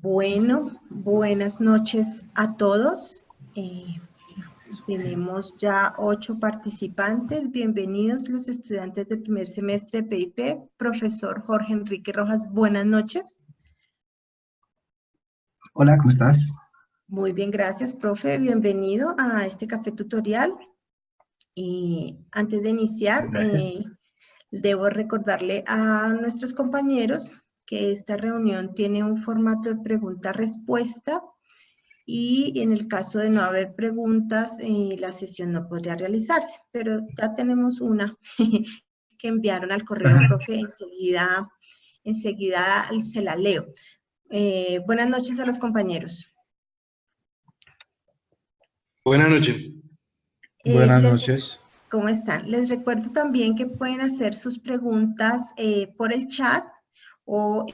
Bueno, buenas noches a todos. Tenemos ya 8 participantes. Bienvenidos los estudiantes del primer semestre de PIP. Profesor Jorge Enrique Rojas, buenas noches. Hola, ¿cómo estás? Muy bien, gracias, profe. Bienvenido a este café tutorial. Antes de iniciar, debo recordarle a nuestros compañeros que esta reunión tiene un formato de pregunta-respuesta y en el caso de no haber preguntas, la sesión no podría realizarse, pero ya tenemos una que enviaron al correo, profe, enseguida se la leo. Buenas noches a los compañeros. Buenas noches. Buenas noches. ¿Cómo están? Les recuerdo también que pueden hacer sus preguntas por el chat o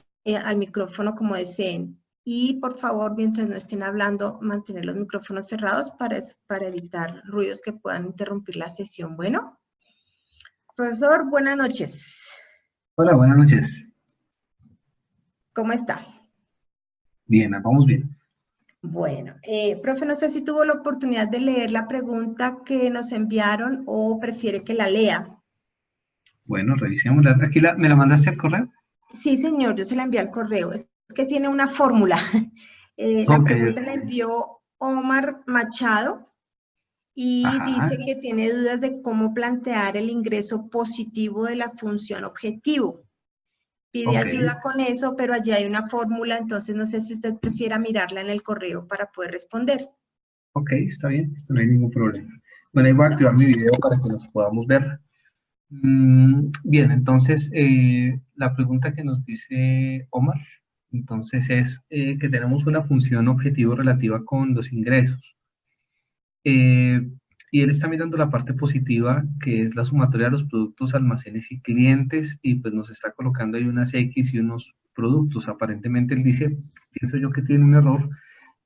al micrófono como deseen. Y por favor, mientras no estén hablando, mantener los micrófonos cerrados para evitar ruidos que puedan interrumpir la sesión. Bueno, profesor, buenas noches. Hola, buenas noches. ¿Cómo está? Bien, vamos bien. Bueno, profe, no sé si tuvo la oportunidad de leer la pregunta que nos enviaron o prefiere que la lea. Bueno, revisémosla. ¿Aquí me la mandaste al correo? Sí, señor, yo se la envié al correo. Es que tiene una fórmula. La pregunta la envió Omar Machado y dice que tiene dudas de cómo plantear el ingreso positivo de la función objetivo. Pide ayuda con eso, pero allí hay una fórmula, entonces no sé si usted prefiera mirarla en el correo para poder responder. Ok, está bien, esto no hay ningún problema. Bueno, ahí voy a activar mi video para que nos podamos ver. Bien, entonces, la pregunta que nos dice Omar, entonces es que tenemos una función objetivo relativa con los ingresos. Y él está mirando la parte positiva, que es la sumatoria de los productos, almacenes y clientes, y pues nos está colocando ahí unas X y unos productos. Aparentemente él dice, pienso yo que tiene un error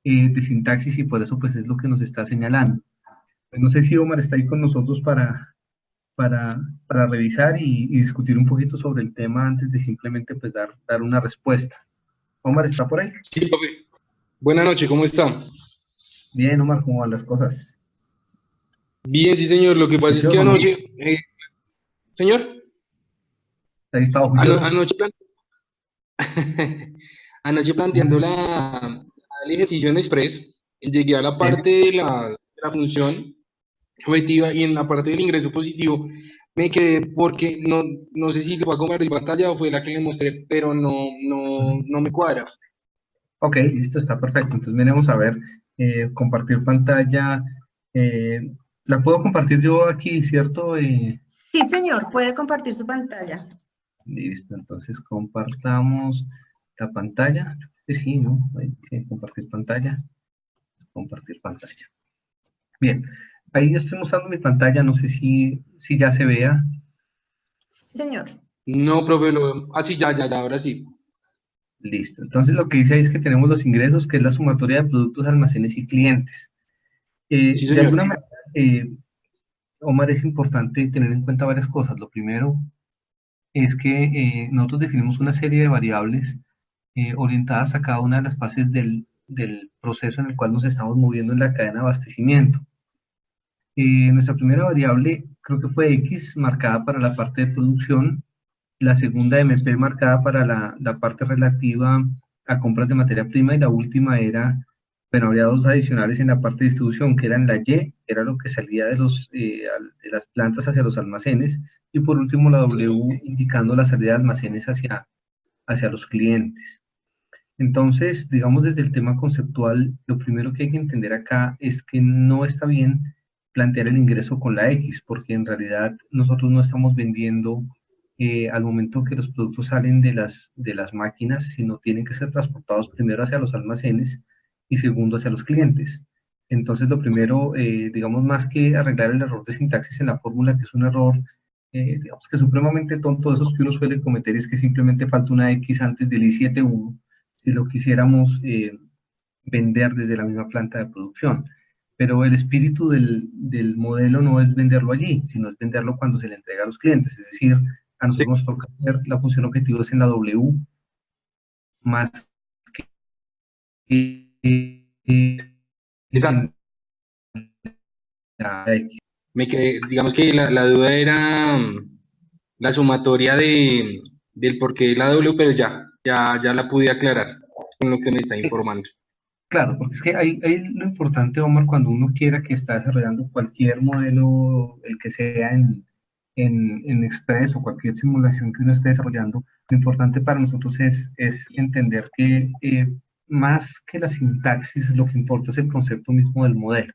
de sintaxis y por eso pues es lo que nos está señalando. Pues no sé si Omar está ahí con nosotros para revisar y discutir un poquito sobre el tema antes de simplemente pues dar una respuesta. Omar, ¿está por ahí? Sí, profe. Buenas noches, ¿cómo está? Bien, Omar, ¿cómo van las cosas? Bien, sí, señor. Lo que pasa es que anoche... ¿Señor? ¿Has estado juicioso? Anoche planteando el ejercicio en Express, llegué a la parte de la función objetiva y en la parte del ingreso positivo me quedé porque no sé si le voy a compartir pantalla o fue la que le mostré, pero no me cuadra. Ok, listo, está perfecto. Entonces venimos a ver, compartir pantalla. ¿La puedo compartir yo aquí, cierto? Sí, señor, puede compartir su pantalla. Listo, entonces compartamos la pantalla. Sí, ¿no? Compartir pantalla. Compartir pantalla. Bien, ahí estoy mostrando mi pantalla, no sé si ya se vea. Señor. No, profe, sí, ya, ahora sí. Listo, entonces lo que dice ahí es que tenemos los ingresos, que es la sumatoria de productos, almacenes y clientes. Sí, De señor. alguna manera, Omar, es importante tener en cuenta varias cosas. Lo primero es que nosotros definimos una serie de variables orientadas a cada una de las fases del proceso en el cual nos estamos moviendo en la cadena de abastecimiento. Nuestra primera variable creo que fue X, marcada para la parte de producción, la segunda MP marcada para la parte relativa a compras de materia prima, y la última era, bueno, habría dos adicionales en la parte de distribución, que eran la Y, que era lo que salía de las plantas hacia los almacenes, y por último la W, indicando la salida de almacenes hacia los clientes. Entonces, digamos, desde el tema conceptual, lo primero que hay que entender acá es que no está bien plantear el ingreso con la X, porque en realidad nosotros no estamos vendiendo al momento que los productos salen de las máquinas, sino tienen que ser transportados primero hacia los almacenes y segundo hacia los clientes. Entonces, lo primero, digamos, más que arreglar el error de sintaxis en la fórmula, que es un error, digamos, que supremamente tonto, de esos que uno suele cometer, es que simplemente falta una X antes del I7.1, si lo quisiéramos vender desde la misma planta de producción. Pero el espíritu del modelo no es venderlo allí, sino es venderlo cuando se le entrega a los clientes. Es decir, a nosotros nos toca ver la función objetivo es en la W, más y Exacto. Me quedé, digamos que la duda era la sumatoria del porqué de la W, pero ya la pude aclarar con lo que me está informando. Claro, porque es que ahí lo importante, Omar, cuando uno quiera que está desarrollando cualquier modelo, el que sea en Express o cualquier simulación que uno esté desarrollando, lo importante para nosotros es entender que más que la sintaxis, lo que importa es el concepto mismo del modelo,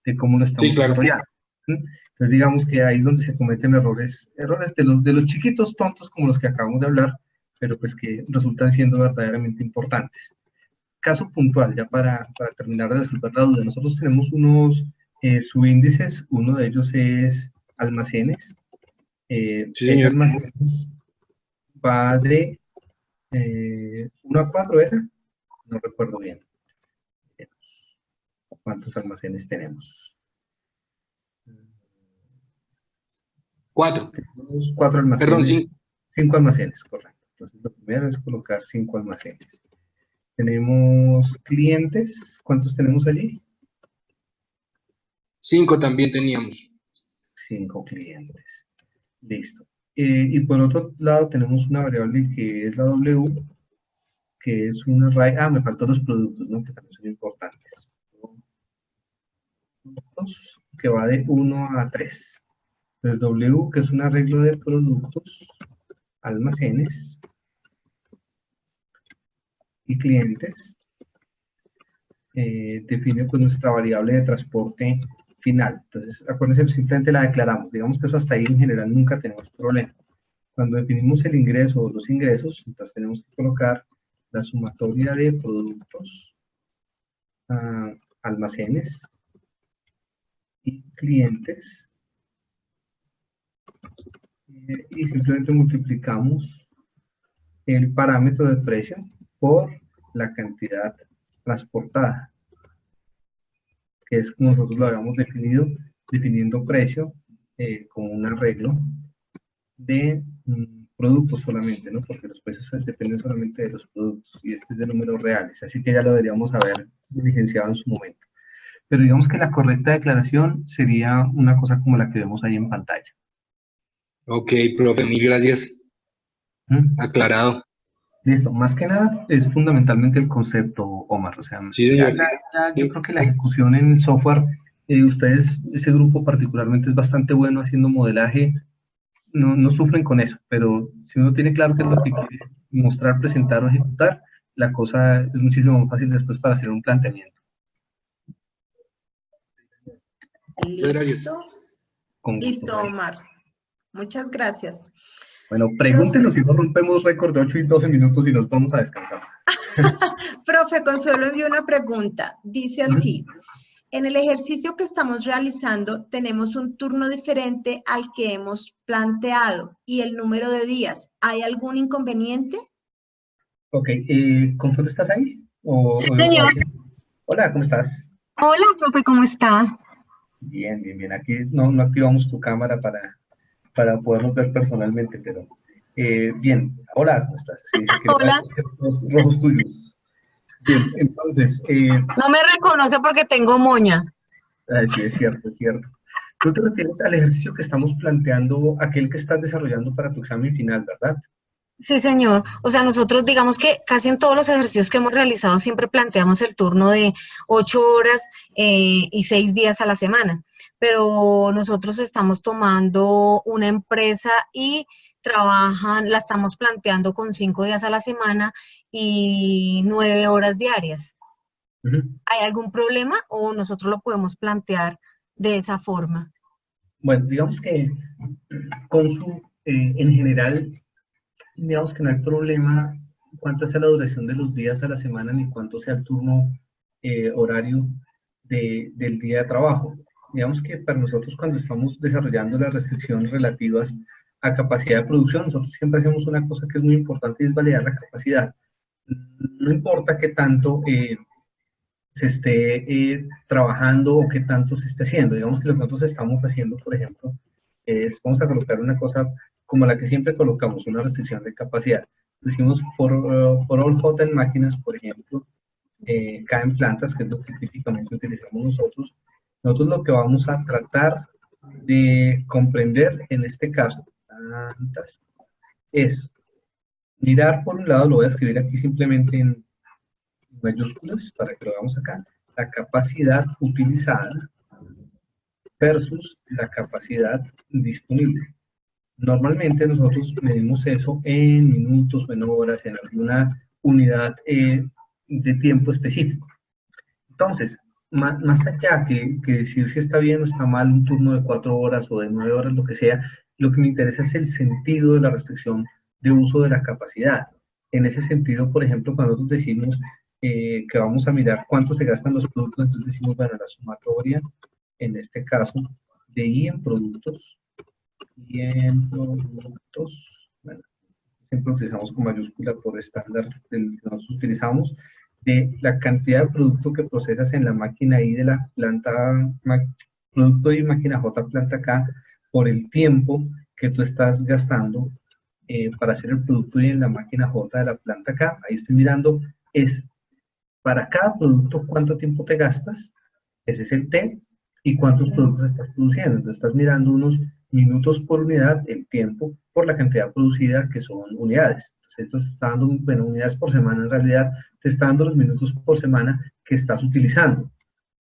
de cómo lo Sí, estamos claro. desarrollando. ¿Sí? Entonces, digamos que ahí es donde se cometen errores de los chiquitos tontos como los que acabamos de hablar, pero pues que resultan siendo verdaderamente importantes. Caso puntual, ya para terminar de resolver la duda, nosotros tenemos unos subíndices, uno de ellos es almacenes. Sí, Ese señor. almacenes va de 1 a 4, ¿era? No recuerdo bien. ¿Cuántos almacenes tenemos? 4. Tenemos 4 Perdón, almacenes, 5. 5 almacenes, correcto. Entonces, lo primero es colocar 5 almacenes. Tenemos clientes, ¿cuántos tenemos allí? 5 también teníamos. 5 clientes. Listo. Y por otro lado tenemos una variable que es la W, que es un array. Ah, me faltan los productos, ¿no? Que también son importantes. Productos, que va de 1 a 3. Entonces W, que es un arreglo de productos, almacenes y clientes, define pues nuestra variable de transporte final. Entonces, acuérdense, simplemente la declaramos. Digamos que eso hasta ahí en general nunca tenemos problema. Cuando definimos el ingreso o los ingresos, entonces tenemos que colocar la sumatoria de productos, almacenes y clientes, y simplemente multiplicamos el parámetro de precio por la cantidad transportada, que es como nosotros lo habíamos definido, definiendo precio como un arreglo de productos solamente, ¿no? Porque los precios dependen solamente de los productos y este es de números reales, así que ya lo deberíamos haber diligenciado en su momento. Pero digamos que la correcta declaración sería una cosa como la que vemos ahí en pantalla. Ok, profe, mil gracias. Aclarado. Listo, más que nada es fundamentalmente el concepto, Omar, o sea, Sí, ya, señor. yo creo que la ejecución en el software, ustedes, ese grupo particularmente es bastante bueno haciendo modelaje, no sufren con eso, pero si uno tiene claro qué es lo que quiere mostrar, presentar o ejecutar, la cosa es muchísimo más fácil después para hacer un planteamiento. Gracias. Listo. Con gusto, Listo, Omar. Muchas gracias. Bueno, pregúntenos si no rompemos récord de 8 y 12 minutos y nos vamos a descansar. Profe Consuelo envió una pregunta. Dice así: en el ejercicio que estamos realizando tenemos un turno diferente al que hemos planteado y el número de días. ¿Hay algún inconveniente? Ok, ¿Consuelo estás ahí? Sí, señor. Hola, ¿cómo estás? Hola, profe, ¿cómo está? Bien, bien, bien. Aquí no activamos tu cámara para podernos ver personalmente, pero bien. Hola, ¿cómo estás? Sí, dice que Hola. los rojos tuyos. Bien, entonces. No me reconoce porque tengo moña. Sí, es cierto, es cierto. Tú te refieres al ejercicio que estamos planteando, aquel que estás desarrollando para tu examen final, ¿verdad? Sí, señor. O sea, nosotros digamos que casi en todos los ejercicios que hemos realizado siempre planteamos el turno de 8 horas y 6 días a la semana. Pero nosotros estamos tomando una empresa y la estamos planteando con 5 días a la semana y 9 horas diarias. ¿Hay algún problema o nosotros lo podemos plantear de esa forma? Bueno, digamos que en general, digamos que no hay problema cuánto sea la duración de los días a la semana ni cuánto sea el turno horario del día de trabajo. Digamos que para nosotros cuando estamos desarrollando las restricciones relativas a capacidad de producción, nosotros siempre hacemos una cosa que es muy importante y es validar la capacidad. No importa qué tanto se esté trabajando o qué tanto se esté haciendo. Digamos que lo que nosotros estamos haciendo, por ejemplo, vamos a colocar una cosa como la que siempre colocamos, una restricción de capacidad. Decimos for all hot máquinas, por ejemplo, caen plantas, que es lo que típicamente utilizamos nosotros. Nosotros lo que vamos a tratar de comprender en este caso, plantas, es mirar por un lado, lo voy a escribir aquí simplemente en mayúsculas para que lo veamos acá, la capacidad utilizada versus la capacidad disponible. Normalmente nosotros medimos eso en minutos o en horas, en alguna unidad de tiempo específico. Entonces, más allá que decir si está bien o está mal un turno de 4 horas o de 9 horas, lo que sea, lo que me interesa es el sentido de la restricción de uso de la capacidad. En ese sentido, por ejemplo, cuando nosotros decimos que vamos a mirar cuánto se gastan los productos, entonces decimos, bueno, la sumatoria, en este caso, de I en productos, bueno, siempre utilizamos con mayúscula por estándar del que nosotros utilizamos, de la cantidad de producto que procesas en la máquina I de la planta, producto I, máquina J, planta K, por el tiempo que tú estás gastando para hacer el producto I en la máquina J de la planta K. Ahí estoy mirando, es para cada producto cuánto tiempo te gastas, ese es el T, y cuántos productos estás produciendo. Entonces estás mirando unos minutos por unidad, el tiempo, por la cantidad producida, que son unidades. Entonces esto te está dando, bueno, unidades por semana, en realidad te está dando los minutos por semana que estás utilizando.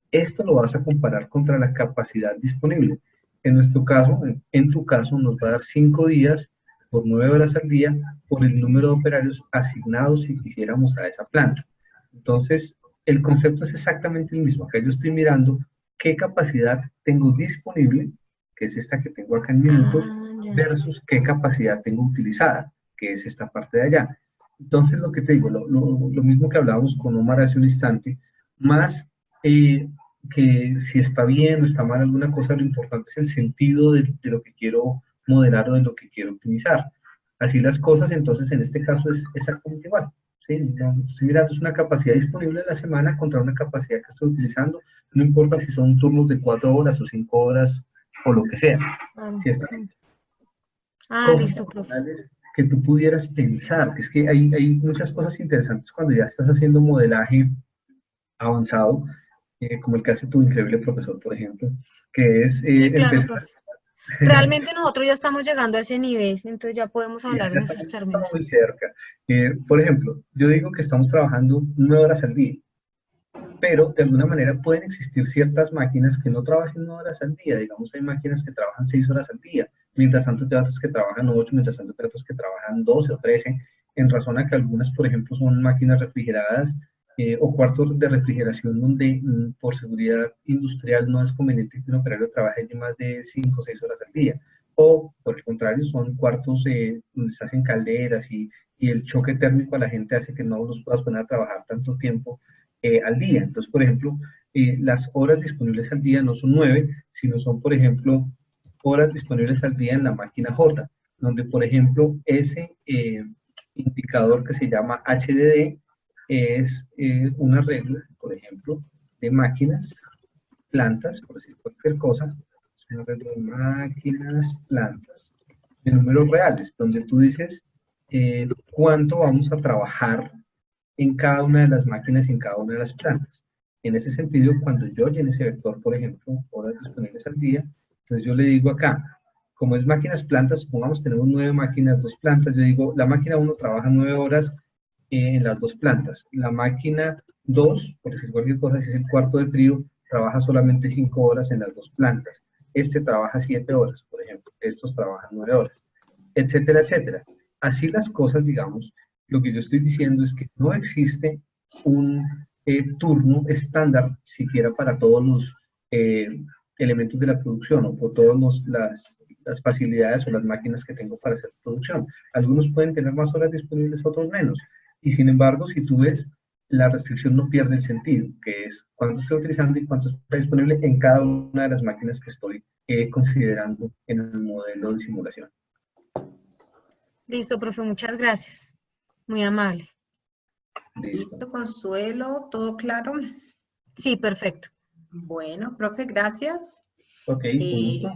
Esto lo vas a comparar contra la capacidad disponible. En nuestro caso, en tu caso, nos va a dar 5 días por 9 horas al día por el número de operarios asignados si quisiéramos a esa planta. Entonces, el concepto es exactamente el mismo. Acá yo estoy mirando qué capacidad tengo disponible, que es esta que tengo acá en minutos, versus qué capacidad tengo utilizada, que es esta parte de allá. Entonces, lo que te digo, lo mismo que hablábamos con Omar hace un instante, más que si está bien o está mal alguna cosa, lo importante es el sentido de lo que quiero modelar o de lo que quiero optimizar. Así las cosas, entonces, en este caso es exactamente igual. ¿Sí? Estoy mirando, es una capacidad disponible en la semana contra una capacidad que estoy utilizando, no importa si son turnos de 4 horas o 5 horas o lo que sea. Si está bien. Listo, profe. Que tú pudieras pensar, que es que hay muchas cosas interesantes cuando ya estás haciendo modelaje avanzado, como el que hace tu increíble profesor, por ejemplo, que es sí, claro, profe. Realmente nosotros ya estamos llegando a ese nivel, entonces ya podemos hablar en esos términos. Estamos muy cerca. Por ejemplo, yo digo que estamos trabajando 9 horas al día, pero de alguna manera pueden existir ciertas máquinas que no trabajen 9 horas al día. Digamos, hay máquinas que trabajan 6 horas al día, mientras tanto hay otras que trabajan 8, mientras tanto hay otras que trabajan 12 o 13, en razón a que algunas, por ejemplo, son máquinas refrigeradas o cuartos de refrigeración donde por seguridad industrial no es conveniente que un operario trabaje más de 5 o 6 horas al día. O, por el contrario, son cuartos donde se hacen calderas y el choque térmico a la gente hace que no los puedas poner a trabajar tanto tiempo al día. Entonces, por ejemplo, las horas disponibles al día no son 9, sino son, por ejemplo, horas disponibles al día en la máquina J, donde, por ejemplo, ese indicador que se llama HDD es un arreglo, por ejemplo, de máquinas, plantas, por decir cualquier cosa, es un arreglo de máquinas, plantas, de números reales, donde tú dices cuánto vamos a trabajar en cada una de las máquinas y en cada una de las plantas. En ese sentido, cuando yo llene ese vector, por ejemplo, horas disponibles al día, entonces yo le digo acá, como es máquinas, plantas, supongamos tenemos 9 máquinas, 2 plantas, yo digo, la máquina 1 trabaja 9 horas en las 2 plantas. La máquina 2, por decir cualquier cosa, si es el cuarto de frío, trabaja solamente 5 horas en las 2 plantas. Este trabaja 7 horas, por ejemplo. Estos trabajan 9 horas, etcétera, etcétera. Así las cosas, digamos, lo que yo estoy diciendo es que no existe un turno estándar, siquiera para todos los elementos de la producción o por todas las facilidades o las máquinas que tengo para hacer producción. Algunos pueden tener más horas disponibles, otros menos. Y sin embargo, si tú ves, la restricción no pierde el sentido, que es cuánto estoy utilizando y cuánto está disponible en cada una de las máquinas que estoy considerando en el modelo de simulación. Listo, profe, muchas gracias. Muy amable. Listo, Consuelo, ¿todo claro? Sí, perfecto. Bueno, profe, gracias. Ok, gusto.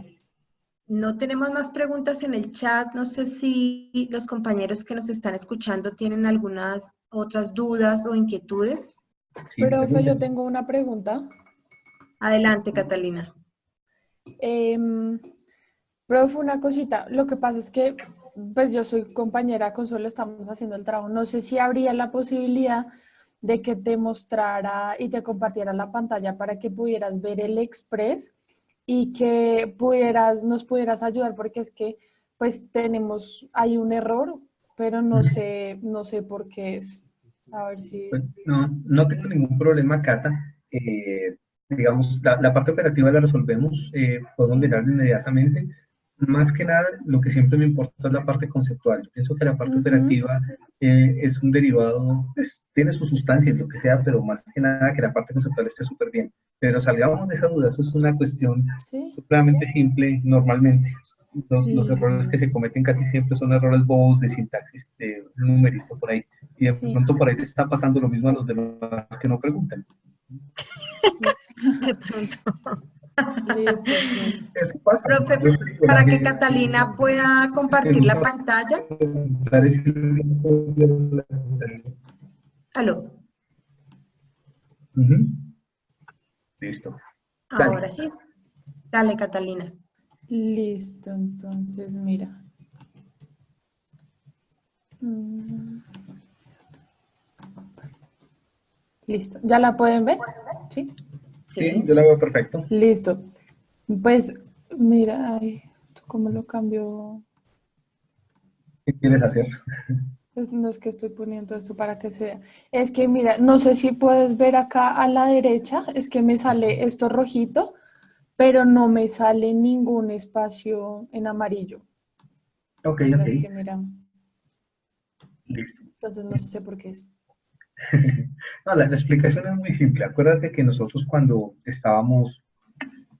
No tenemos más preguntas en el chat. No sé si los compañeros que nos están escuchando tienen algunas otras dudas o inquietudes. Sí, Profe, pregunte. yo tengo una pregunta. Adelante, Catalina. Profe, una cosita. Lo que pasa es que, pues yo soy compañera, Consuelo, estamos haciendo el trabajo. No sé si habría la posibilidad de que te mostrara y te compartiera la pantalla para que pudieras ver el Express y que nos pudieras ayudar, porque es que, pues hay un error, pero no sé por qué es. A ver si... Pues, no, no tengo ningún problema, Cata. Digamos, la parte operativa la resolvemos, podemos mirarla inmediatamente. Más que nada, lo que siempre me importa es la parte conceptual. Yo pienso que la parte operativa es un derivado, pues, tiene su sustancia y lo que sea, pero más que nada que la parte conceptual esté súper bien. Pero salgamos de esa duda, eso es una cuestión ¿Sí? supremamente simple normalmente. Los errores que se cometen casi siempre son errores bobos de sintaxis, de un numerito por ahí. Y de Sí. pronto por ahí le está pasando lo mismo a los demás que no preguntan. De pronto. Listo, Eso pasa. Profe, Yo creo para que que Catalina pueda compartir la pantalla. Aló. Listo. Dale. Ahora sí. Dale, Catalina. Listo, entonces mira. Listo, ¿ya la pueden ver? ¿Sí? Sí, yo la veo perfecto. Listo. Pues mira, ay, ¿esto cómo lo cambio? ¿Qué quieres hacer? Pues no es que estoy poniendo esto para que se vea. Es que mira, no sé si puedes ver acá a la derecha, es que me sale esto rojito, pero no me sale ningún espacio en amarillo. Ok, O sea, ok. es que mira, Listo. entonces no sé por qué es. No, la explicación es muy simple. Acuérdate que nosotros cuando estábamos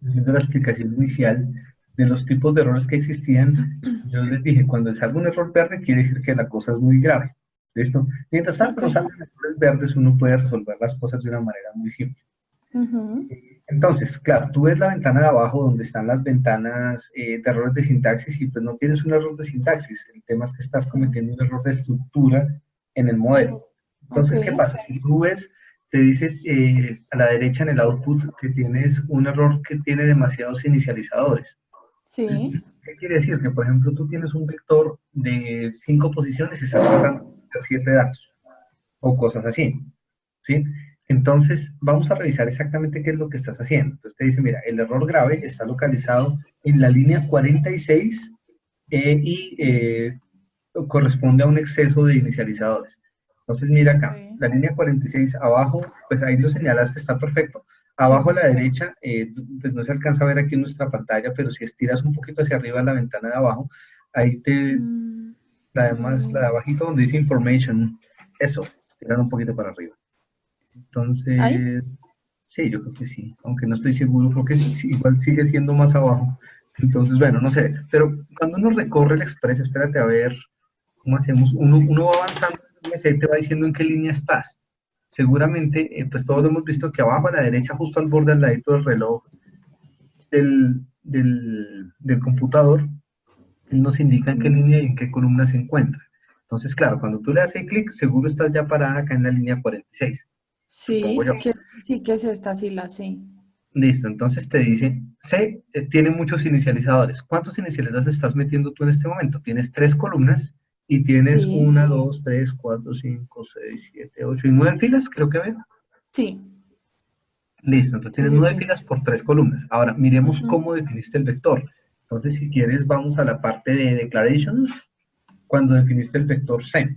haciendo la explicación inicial de los tipos de errores que existían, yo les dije, cuando salga un error verde quiere decir que la cosa es muy grave. ¿Listo? Mientras tanto no salgan errores verdes, uno puede resolver las cosas de una manera muy simple. Entonces, claro, tú ves la ventana de abajo donde están las ventanas de errores de sintaxis y pues no tienes un error de sintaxis. El tema es que estás cometiendo un error de estructura en el modelo. Entonces, ¿qué pasa? Si tú ves, te dice a la derecha en el output que tienes un error que tiene demasiados inicializadores. Sí. ¿Qué quiere decir? Que, por ejemplo, tú tienes un vector de 5 posiciones y estás tratando de 7 datos o cosas así, ¿sí? Entonces, vamos a revisar exactamente qué es lo que estás haciendo. Entonces te dice, mira, el error grave está localizado en la línea 46 y corresponde a un exceso de inicializadores. Entonces, mira acá, la línea 46 abajo, pues ahí lo señalaste, está perfecto. Abajo a la derecha, pues no se alcanza a ver aquí en nuestra pantalla, pero si estiras un poquito hacia arriba la ventana de abajo, ahí la de abajito donde dice Information, eso, estirar un poquito para arriba. Entonces, ¿Ahí? sí, yo creo que sí, aunque no estoy seguro, creo que sí, igual sigue siendo más abajo. Entonces, bueno, no sé, pero cuando uno recorre el Express, espérate a ver cómo hacemos, uno va avanzando y te va diciendo en qué línea estás. Seguramente, pues todos hemos visto que abajo a la derecha, justo al borde al ladito del reloj del computador, él nos indica en qué línea y en qué columna se encuentra. Entonces, claro, cuando tú le haces clic, seguro estás ya parada acá en la línea 46. Sí, Yo. sí que es esta, sí la sí. Listo, entonces te dice, C tiene muchos inicializadores. ¿Cuántos inicializadores estás metiendo tú en este momento? Tienes 3 columnas y tienes Sí. 1, 2, 3, 4, 5, 6, 7, 8 y 9 filas, creo que veo. Sí. Listo, entonces tienes 9 filas por 3 columnas. Ahora, miremos cómo definiste el vector. Entonces, si quieres, vamos a la parte de declarations, cuando definiste el vector C.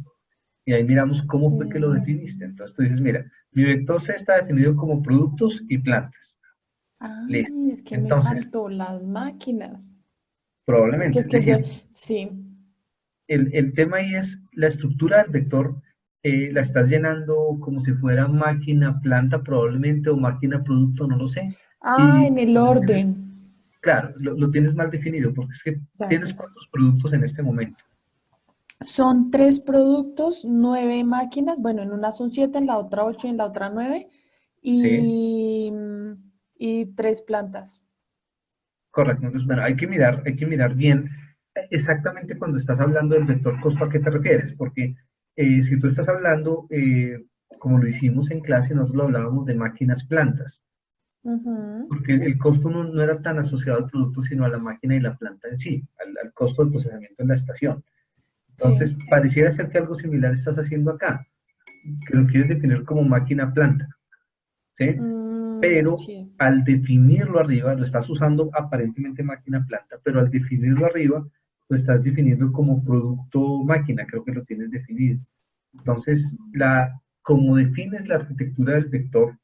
Y ahí miramos cómo fue que lo definiste. Entonces tú dices, mira, mi vector C está definido como productos y plantas. Ay, es que entonces, me faltó las máquinas. Probablemente. Porque es que es decir, sí. el tema ahí es la estructura del vector, la estás llenando como si fuera máquina, planta probablemente, o máquina, producto, no lo sé. Ah, en el orden. Claro, lo tienes mal definido, porque es que tienes cuántos productos en este momento. Son 3 productos, 9 máquinas. Bueno, en una son 7, en la otra 8 y en la otra 9. Y 3 plantas. Correcto. Entonces, bueno, hay que mirar bien exactamente cuando estás hablando del vector costo a qué te refieres, porque si tú estás hablando como lo hicimos en clase, nosotros lo hablábamos de máquinas plantas, porque el costo no era tan asociado al producto, sino a la máquina y la planta en sí, al costo del procesamiento en la estación. Entonces, pareciera ser que algo similar estás haciendo acá, que lo quieres definir como máquina planta, ¿sí? Pero al definirlo arriba, lo estás usando aparentemente máquina planta, pero al definirlo arriba, lo estás definiendo como producto máquina, creo que lo tienes definido. Entonces, como defines la arquitectura del vector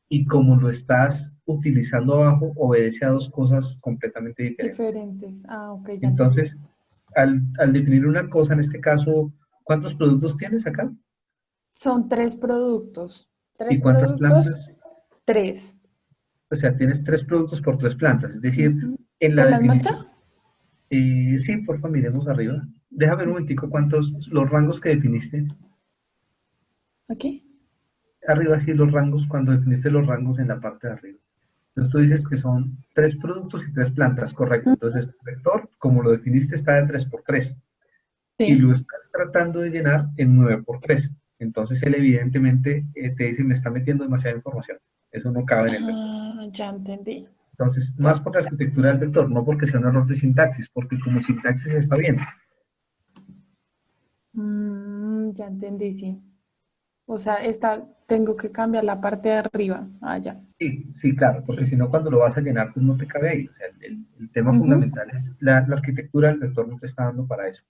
y como lo estás utilizando abajo, obedece a dos cosas completamente diferentes. Diferentes. Ah, ok. Ya entonces, al definir una cosa, en este caso, ¿cuántos productos tienes acá? Son 3 productos. ¿Y cuántas plantas? 3. O sea, tienes 3 productos por 3 plantas, es decir, en la ¿Te las definición... muestra? Sí, por favor, miremos arriba. Déjame ver un momentico los rangos que definiste. ¿Aquí? Arriba sí los rangos, cuando definiste los rangos en la parte de arriba. Entonces tú dices que son 3 productos y 3 plantas, correcto. Entonces el vector, como lo definiste, está de 3 por 3. Y lo estás tratando de llenar en 9 por 3. Entonces él evidentemente te dice, me está metiendo demasiada información. Eso no cabe en el vector. Ya entendí. Entonces, más por la arquitectura del vector, no porque sea un error de sintaxis, porque como sintaxis está bien. Ya entendí, sí. O sea, tengo que cambiar la parte de arriba. Ah, ya. Sí, claro, porque si no, cuando lo vas a llenar, pues no te cabe ahí. O sea, el tema fundamental es la arquitectura del vector no te está dando para eso.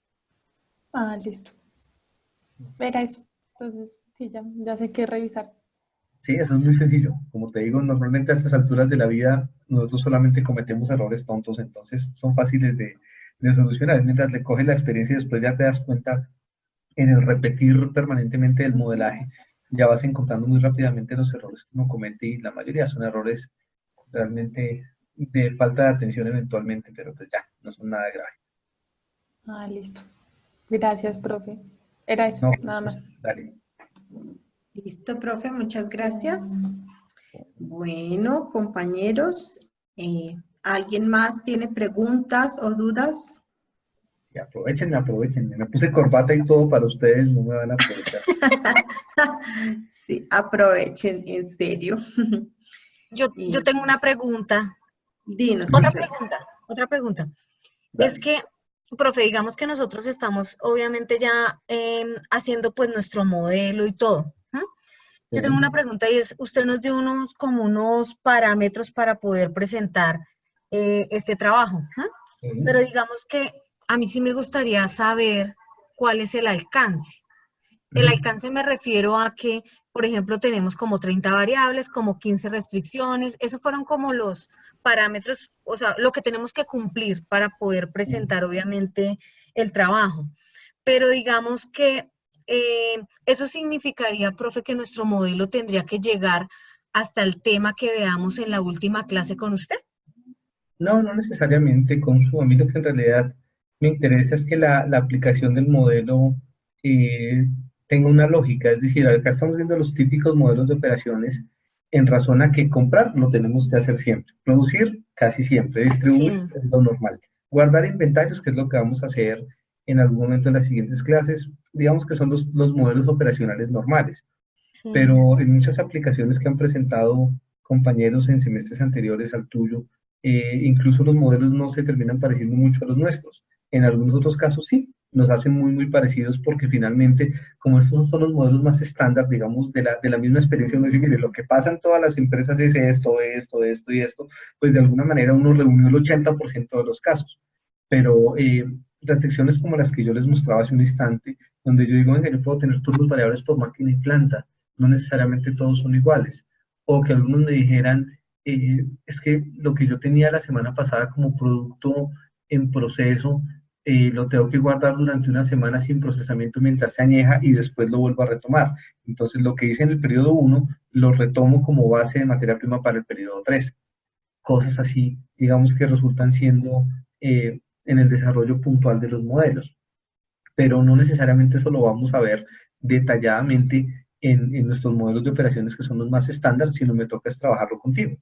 Ah, listo. Era eso. Entonces, sí, ya sé qué revisar. Sí, eso es muy sencillo. Como te digo, normalmente a estas alturas de la vida nosotros solamente cometemos errores tontos, entonces son fáciles de solucionar. Mientras le coges la experiencia y después ya te das cuenta en el repetir permanentemente el modelaje, ya vas encontrando muy rápidamente los errores que uno comete y la mayoría son errores realmente de falta de atención eventualmente, pero pues ya, no son nada grave. Ah, listo. Gracias, profe. Era eso, No, nada más. Dale. Listo, profe, muchas gracias. Bueno, compañeros, ¿alguien más tiene preguntas o dudas? Y aprovechenme. Me puse corbata y todo para ustedes, no me van a aprovechar. Sí, aprovechen, en serio. Yo tengo una pregunta. Dinos, Otra pregunta. Dale. Es que, profe, digamos que nosotros estamos obviamente ya haciendo pues nuestro modelo y todo. Yo tengo una pregunta y es, usted nos dio unos parámetros para poder presentar este trabajo, pero digamos que a mí sí me gustaría saber cuál es el alcance. El alcance me refiero a que, por ejemplo, tenemos como 30 variables, como 15 restricciones, esos fueron como los parámetros, o sea, lo que tenemos que cumplir para poder presentar obviamente el trabajo. Pero digamos que eso significaría, profe, que nuestro modelo tendría que llegar hasta el tema que veamos en la última clase con usted. No necesariamente, con su amigo, que en realidad me interesa es que la aplicación del modelo tenga una lógica, es decir, acá estamos viendo los típicos modelos de operaciones en razón a que comprar lo tenemos que hacer siempre, producir casi siempre, distribuir es lo normal, guardar inventarios, que es lo que vamos a hacer en algún momento en las siguientes clases, digamos que son los modelos operacionales normales, pero en muchas aplicaciones que han presentado compañeros en semestres anteriores al tuyo, incluso los modelos no se terminan pareciendo mucho a los nuestros. En algunos otros casos sí, nos hacen muy parecidos porque finalmente, como estos son los modelos más estándar, digamos, de la misma experiencia, uno dice, mire, lo que pasa en todas las empresas es esto, pues de alguna manera uno reunió el 80% de los casos. Pero restricciones como las que yo les mostraba hace un instante, donde yo digo, venga, yo puedo tener turnos variables por máquina y planta, no necesariamente todos son iguales. O que algunos me dijeran, es que lo que yo tenía la semana pasada como producto en proceso, lo tengo que guardar durante una semana sin procesamiento mientras se añeja y después lo vuelvo a retomar. Entonces lo que hice en el periodo 1 lo retomo como base de materia prima para el periodo 3. Cosas así, digamos que resultan siendo en el desarrollo puntual de los modelos. Pero no necesariamente eso lo vamos a ver detalladamente en nuestros modelos de operaciones que son los más estándar, sino me toca es trabajarlo contigo,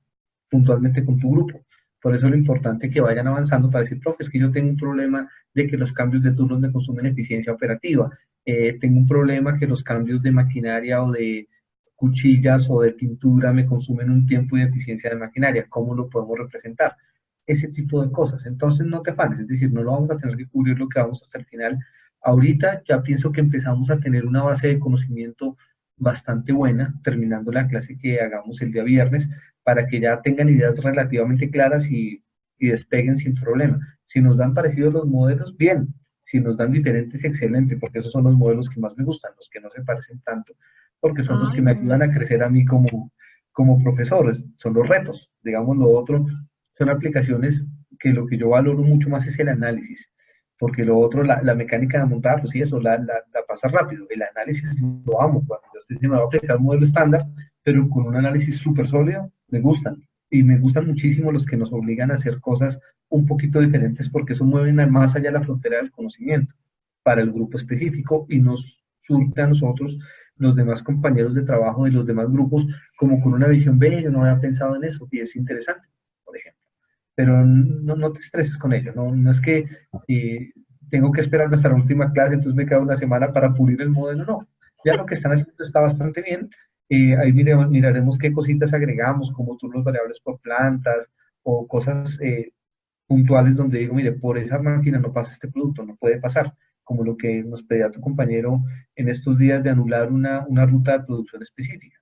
puntualmente con tu grupo. Por eso es lo importante que vayan avanzando para decir, profe, es que yo tengo un problema de que los cambios de turnos me consumen eficiencia operativa. Tengo un problema que los cambios de maquinaria o de cuchillas o de pintura me consumen un tiempo y eficiencia de maquinaria. ¿Cómo lo podemos representar? Ese tipo de cosas. Entonces no te afanes, es decir, no lo vamos a tener que cubrir lo que vamos hasta el final. Ahorita ya pienso que empezamos a tener una base de conocimiento bastante buena, terminando la clase que hagamos el día viernes, para que ya tengan ideas relativamente claras y despeguen sin problema. Si nos dan parecidos los modelos, bien. Si nos dan diferentes, excelente, porque esos son los modelos que más me gustan, los que no se parecen tanto, porque son los que me ayudan a crecer a mí como profesor, son los retos. Digamos, lo otro son aplicaciones que lo que yo valoro mucho más es el análisis, porque lo otro, la mecánica de montar, pues sí, eso la pasa rápido. El análisis lo amo. Cuando yo estoy diciendo, me va a aplicar un modelo estándar, pero con un análisis súper sólido, me gustan. Y me gustan muchísimo los que nos obligan a hacer cosas un poquito diferentes, porque eso mueve más allá de la frontera del conocimiento para el grupo específico y nos surte a nosotros, los demás compañeros de trabajo de los demás grupos, como con una visión, ve, yo no había pensado en eso, y es interesante, por ejemplo. Pero no te estreses con ello, no es que tengo que esperar hasta la última clase, entonces me queda una semana para pulir el modelo, no. Ya lo que están haciendo está bastante bien. Ahí miraremos qué cositas agregamos, como turnos variables por plantas, o cosas puntuales donde digo, mire, por esa máquina no pasa este producto, no puede pasar, como lo que nos pedía tu compañero en estos días de anular una ruta de producción específica.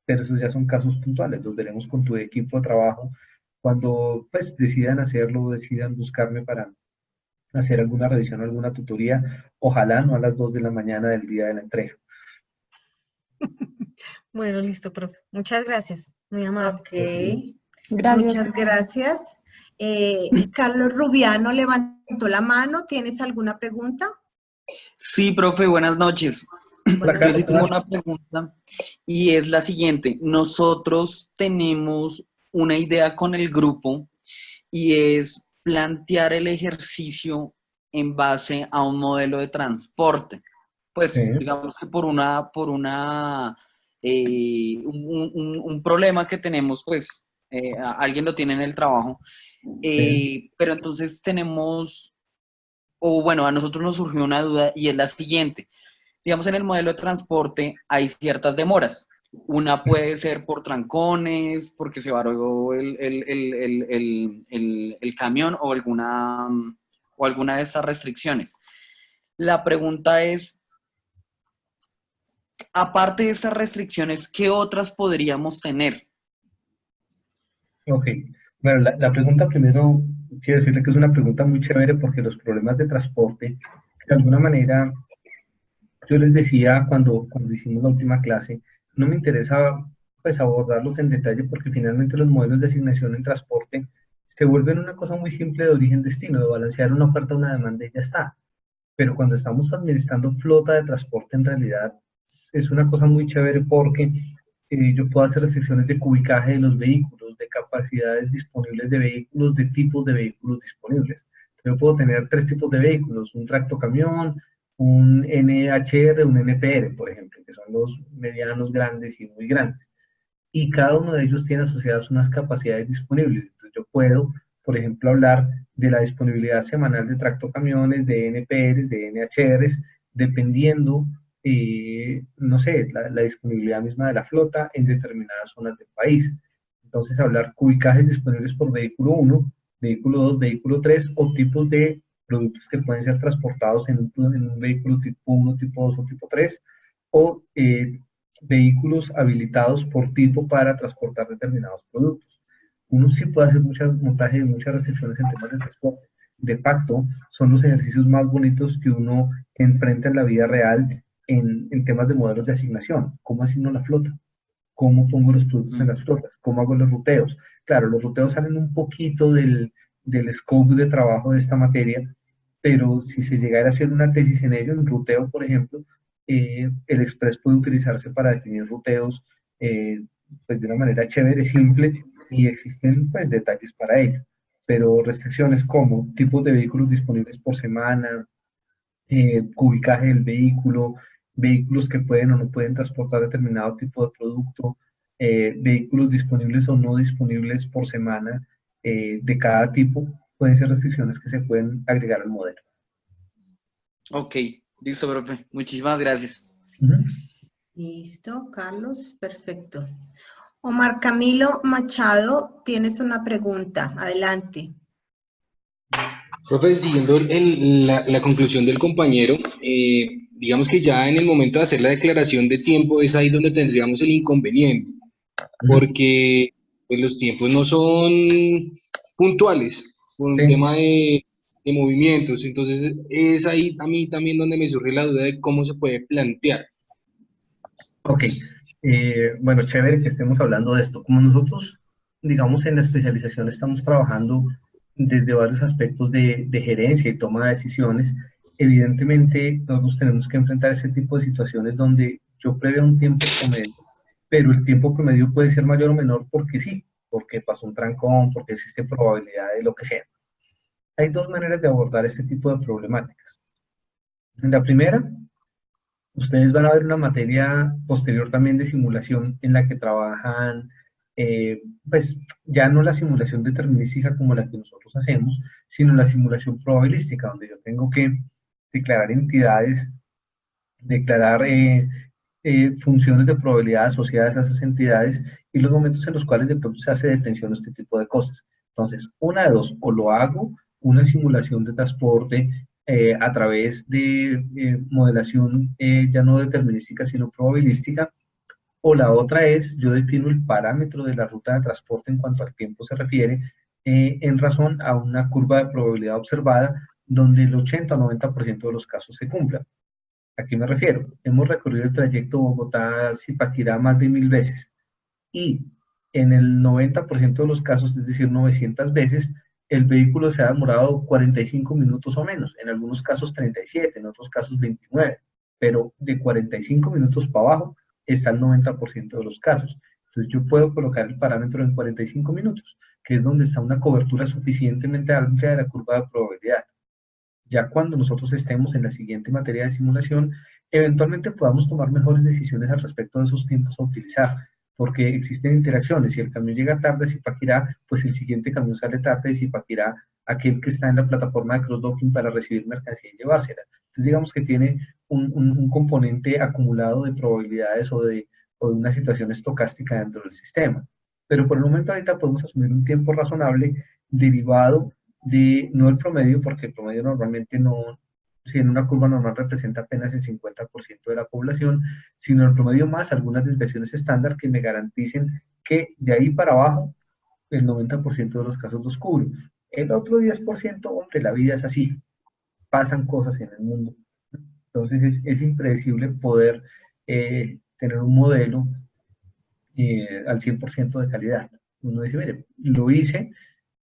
Pero esos ya son casos puntuales, los veremos con tu equipo de trabajo cuando pues decidan hacerlo, decidan buscarme para hacer alguna revisión, alguna tutoría, ojalá no a las 2 de la mañana del día de la entrega. Bueno, listo, profe. Muchas gracias. Muy amable. Ok. Gracias. Muchas gracias. Carlos Rubiano levantó la mano. ¿Tienes alguna pregunta? Sí, profe, buenas noches. Yo sí tengo una pregunta y es la siguiente. Nosotros tenemos una idea con el grupo y es plantear el ejercicio en base a un modelo de transporte. Pues digamos que por un problema que tenemos, pues alguien lo tiene en el trabajo, pero entonces tenemos, o bueno, a nosotros nos surgió una duda y es la siguiente. Digamos, en el modelo de transporte hay ciertas demoras. Una puede ser por trancones, porque se varó el camión o alguna de esas restricciones. La pregunta es, aparte de estas restricciones, ¿qué otras podríamos tener? Ok, bueno, la pregunta primero, quiero decirle que es una pregunta muy chévere porque los problemas de transporte, de alguna manera, yo les decía cuando hicimos la última clase, no me interesa pues abordarlos en detalle porque finalmente los modelos de asignación en transporte se vuelven una cosa muy simple de origen-destino, de balancear una oferta, una demanda y ya está. Pero cuando estamos administrando flota de transporte en realidad es una cosa muy chévere porque yo puedo hacer restricciones de cubicaje de los vehículos, de capacidades disponibles de vehículos, de tipos de vehículos disponibles. Yo puedo tener 3 tipos de vehículos, un tractocamión, un NHR, un NPR, por ejemplo, que son los medianos, grandes y muy grandes. Y cada uno de ellos tiene asociadas unas capacidades disponibles. Entonces yo puedo, por ejemplo, hablar de la disponibilidad semanal de tractocamiones, de NPRs, de NHRs, dependiendo, no sé, la disponibilidad misma de la flota en determinadas zonas del país. Entonces hablar cubicajes disponibles por vehículo 1, vehículo 2, vehículo 3 o tipos de productos que pueden ser transportados en un vehículo tipo 1, tipo 2 o tipo 3, o vehículos habilitados por tipo para transportar determinados productos. Uno sí puede hacer muchas montajes y muchas restricciones en temas de transporte. De facto, son los ejercicios más bonitos que uno enfrenta en la vida real en temas de modelos de asignación. ¿Cómo asigno la flota? ¿Cómo pongo los productos en las flotas? ¿Cómo hago los ruteos? Claro, los ruteos salen un poquito del scope de trabajo de esta materia, pero si se llegara a hacer una tesis en ello, en ruteo, por ejemplo, el Express puede utilizarse para definir ruteos pues de una manera chévere, simple, y existen pues detalles para ello. Pero restricciones como tipos de vehículos disponibles por semana, cubicaje del vehículo, vehículos que pueden o no pueden transportar determinado tipo de producto, vehículos disponibles o no disponibles por semana, de cada tipo, pueden ser restricciones que se pueden agregar al modelo. Ok, listo, profe. Muchísimas gracias. Listo, Carlos, perfecto. Omar Camilo Machado, tienes una pregunta, adelante. Profe, siguiendo la conclusión del compañero, digamos que ya en el momento de hacer la declaración de tiempo es ahí donde tendríamos el inconveniente, porque pues, los tiempos no son puntuales por un tema de movimientos, entonces es ahí a mí también donde me surge la duda de cómo se puede plantear. Ok, bueno, chévere que estemos hablando de esto. Como nosotros, digamos, en la especialización estamos trabajando desde varios aspectos de gerencia y toma de decisiones, evidentemente nosotros tenemos que enfrentar ese tipo de situaciones donde yo preveo un tiempo promedio, pero el tiempo promedio puede ser mayor o menor porque sí, porque pasó un trancón, porque existe probabilidad de lo que sea. Hay dos maneras de abordar este tipo de problemáticas. La primera, ustedes van a ver una materia posterior también de simulación en la que trabajan, pues ya no la simulación determinística como la que nosotros hacemos, sino la simulación probabilística, donde yo tengo que declarar entidades, declarar funciones de probabilidad asociadas a esas entidades y los momentos en los cuales de pronto se hace detención o este tipo de cosas. Entonces, una de dos, o lo hago una simulación de transporte a través de modelación ya no determinística, sino probabilística, o la otra es, yo defino el parámetro de la ruta de transporte en cuanto al tiempo se refiere, en razón a una curva de probabilidad observada, donde el 80 o 90% de los casos se cumplan. ¿A qué me refiero? Hemos recorrido el trayecto Bogotá-Zipaquirá más de 1000 veces y en el 90% de los casos, es decir, 900 veces, el vehículo se ha demorado 45 minutos o menos, en algunos casos 37, en otros casos 29, pero de 45 minutos para abajo está el 90% de los casos. Entonces yo puedo colocar el parámetro en 45 minutos, que es donde está una cobertura suficientemente amplia de la curva de probabilidad. Ya cuando nosotros estemos en la siguiente materia de simulación, eventualmente podamos tomar mejores decisiones al respecto de esos tiempos a utilizar, porque existen interacciones. Si el camión llega tarde de Zipaquirá, pues el siguiente camión sale tarde de Zipaquirá, aquel que está en la plataforma de cross-docking para recibir mercancía y llevársela. Entonces digamos que tiene un componente acumulado de probabilidades o de una situación estocástica dentro del sistema. Pero por el momento ahorita podemos asumir un tiempo razonable derivado de, no el promedio, porque el promedio normalmente no, si en una curva normal representa apenas el 50% de la población, sino el promedio más algunas desviaciones estándar que me garanticen que de ahí para abajo el 90% de los casos los cubro. El otro 10%, hombre, la vida es así, pasan cosas en el mundo. Entonces es impredecible poder tener un modelo al 100% de calidad. Uno dice, mire, lo hice.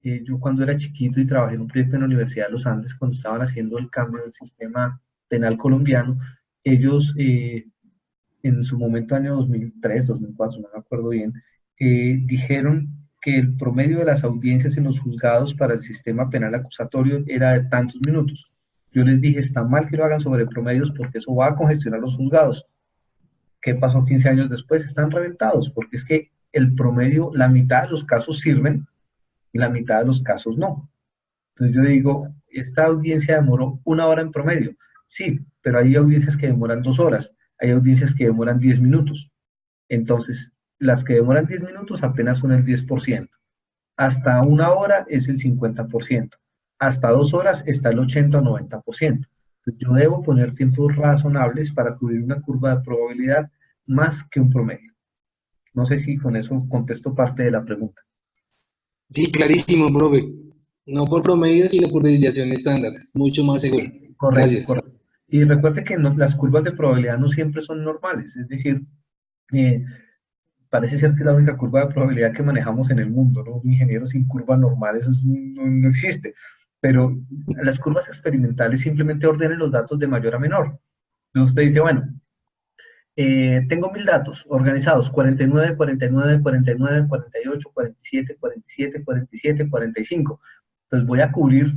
Yo cuando era chiquito y trabajé en un proyecto en la Universidad de los Andes, cuando estaban haciendo el cambio del sistema penal colombiano, ellos en su momento, año 2003, 2004, no me acuerdo bien, dijeron que el promedio de las audiencias en los juzgados para el sistema penal acusatorio era de tantos minutos. Yo les dije, está mal que lo hagan sobre promedios porque eso va a congestionar los juzgados. ¿Qué pasó 15 años después? Están reventados, porque es que el promedio, la mitad de los casos sirven y la mitad de los casos no. Entonces yo digo, esta audiencia demoró 1 hora en promedio. Sí, pero hay audiencias que demoran 2 horas, hay audiencias que demoran 10 minutos. Entonces, las que demoran 10 minutos apenas son el 10%. Hasta 1 hora es el 50%. Hasta 2 horas está el 80 o 90%. Entonces, yo debo poner tiempos razonables para cubrir una curva de probabilidad más que un promedio. No sé si con eso contesto parte de la pregunta. Sí, clarísimo, profe. No por promedio, sino por desviación estándar. Mucho más seguro. Correcto, Gracias. correcto. Y recuerde que las curvas de probabilidad no siempre son normales, es decir, parece ser que es la única curva de probabilidad que manejamos en el mundo, ¿no? Un ingeniero sin curva normal, eso no existe. Pero las curvas experimentales simplemente ordenan los datos de mayor a menor. Entonces usted dice, bueno, tengo 1000 datos organizados, 49, 49, 49, 48, 47, 47, 47, 45. Entonces voy a cubrir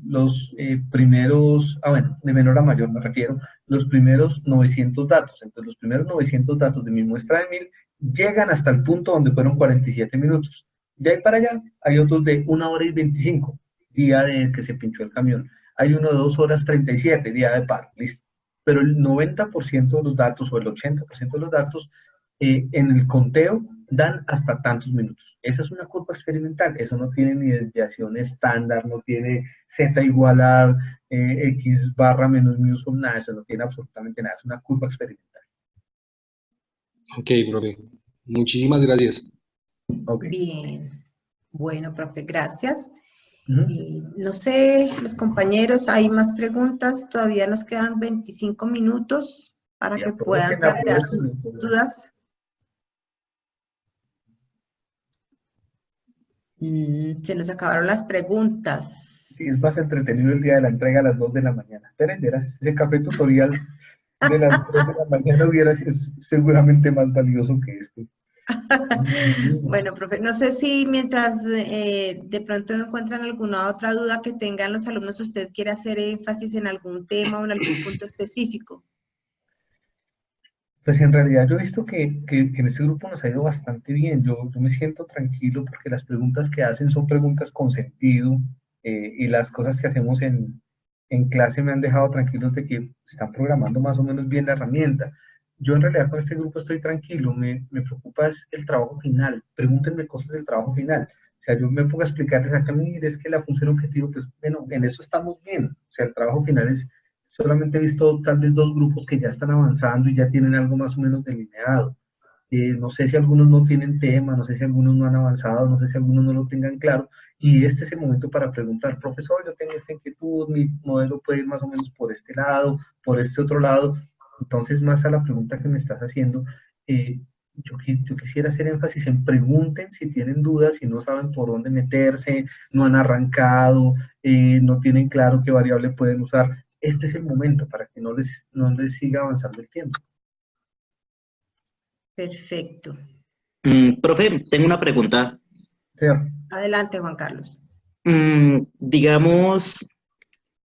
los primeros, bueno, de menor a mayor me refiero, los primeros 900 datos. Entonces los primeros 900 datos de mi muestra de 1000 llegan hasta el punto donde fueron 47 minutos. De ahí para allá hay otros de 1 hora y 25, día de que se pinchó el camión. Hay uno de 2 horas 37, día de paro, listo. Pero el 90% de los datos o el 80% de los datos en el conteo dan hasta tantos minutos. Esa es una curva experimental, eso no tiene ni desviación estándar, no tiene z igual a x barra menos mu sub, nada, eso no tiene absolutamente nada, es una curva experimental. Ok, profe. Muchísimas gracias. Okay. Bien. Bueno, profe, gracias. No sé, los compañeros, ¿hay más preguntas? Todavía nos quedan 25 minutos para que puedan plantear sus dudas. Se nos acabaron las preguntas. Sí, es más entretenido el día de la entrega a las 2 de la mañana. Esperen, verás, ese café tutorial de las 3 de la mañana hubiera sido seguramente más valioso que este. Bueno, profe, no sé si mientras de pronto encuentran alguna otra duda que tengan los alumnos, usted quiere hacer énfasis en algún tema o en algún punto específico. Pues en realidad yo he visto que en este grupo nos ha ido bastante bien. Yo me siento tranquilo porque las preguntas que hacen son preguntas con sentido y las cosas que hacemos en clase me han dejado tranquilos de que están programando más o menos bien la herramienta. Yo en realidad con este grupo estoy tranquilo, me preocupa es el trabajo final. Pregúntenme cosas del trabajo final. O sea, yo me pongo a explicarles acá, mire, es que la función objetivo, pues bueno, en eso estamos bien. O sea, el trabajo final es... Solamente he visto tal vez 2 grupos que ya están avanzando y ya tienen algo más o menos delineado. No sé si algunos no tienen tema, no sé si algunos no han avanzado, no sé si algunos no lo tengan claro. Y este es el momento para preguntar, profesor, yo tengo esta inquietud, mi modelo puede ir más o menos por este lado, por este otro lado. Entonces, más a la pregunta que me estás haciendo, yo quisiera hacer énfasis en pregunten si tienen dudas, si no saben por dónde meterse, no han arrancado, no tienen claro qué variable pueden usar. Este es el momento para que no les siga avanzando el tiempo. Perfecto. Profe, tengo una pregunta. Sí. Adelante, Juan Carlos. Digamos,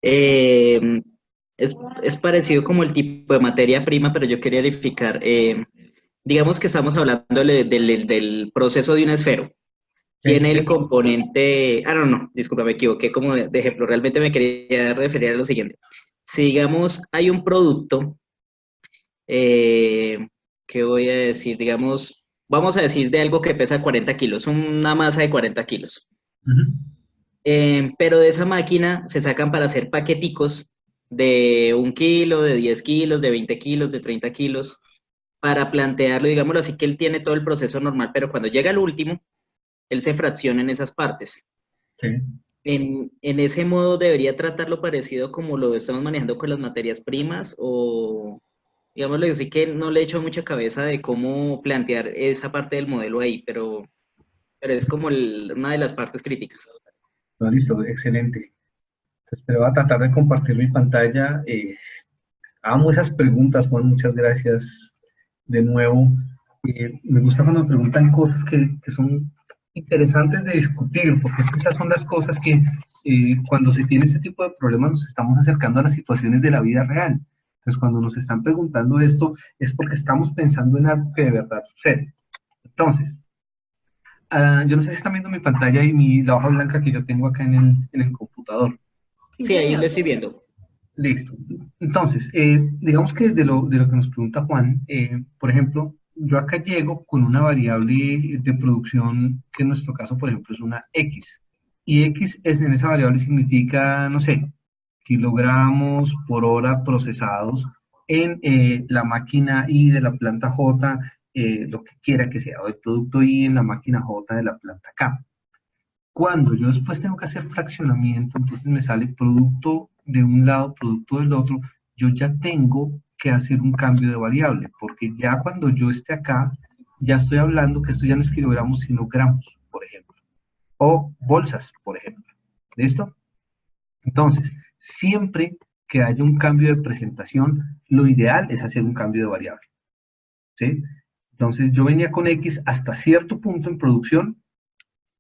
es parecido como el tipo de materia prima, pero yo quería verificar. Digamos que estamos hablando del proceso de un esfero. Tiene el componente... no, disculpa, me equivoqué como de ejemplo. Realmente me quería referir a lo siguiente. Si, digamos, hay un producto, ¿qué voy a decir? Digamos, vamos a decir de algo que pesa 40 kilos, una masa de 40 kilos. Pero de esa máquina se sacan para hacer paqueticos de 1 kilo, de 10 kilos, de 20 kilos, de 30 kilos, para plantearlo, digámoslo así, que él tiene todo el proceso normal, pero cuando llega al último, él se fracciona en esas partes. Sí. En ese modo debería tratarlo parecido como lo estamos manejando con las materias primas, o digámoslo así, que no le he hecho mucha cabeza de cómo plantear esa parte del modelo ahí, pero es como una de las partes críticas. No, listo, excelente. Entonces, pero voy a tratar de compartir mi pantalla. Amo esas preguntas, Juan, muchas gracias de nuevo. Me gusta cuando me preguntan cosas que son interesantes de discutir, porque esas son las cosas que cuando se tiene este tipo de problemas nos estamos acercando a las situaciones de la vida real. Entonces, cuando nos están preguntando esto, es porque estamos pensando en algo que de verdad sucede. Entonces, yo no sé si están viendo mi pantalla y la hoja blanca que yo tengo acá en el computador. Sí, ahí lo estoy viendo. Listo. Entonces, digamos que de lo que nos pregunta Juan, por ejemplo, yo acá llego con una variable de producción que en nuestro caso, por ejemplo, es una X. Y X en esa variable significa, no sé, kilogramos por hora procesados en la máquina I de la planta J, lo que quiera que sea, o el producto I en la máquina J de la planta K. Cuando yo después tengo que hacer fraccionamiento, entonces me sale producto de un lado, producto del otro, yo ya tengo que hacer un cambio de variable, porque ya cuando yo esté acá, ya estoy hablando que esto ya no es kilogramos, sino gramos, por ejemplo, o bolsas, por ejemplo. ¿Listo? Entonces, siempre que haya un cambio de presentación, lo ideal es hacer un cambio de variable. ¿Sí? Entonces, yo venía con X hasta cierto punto en producción,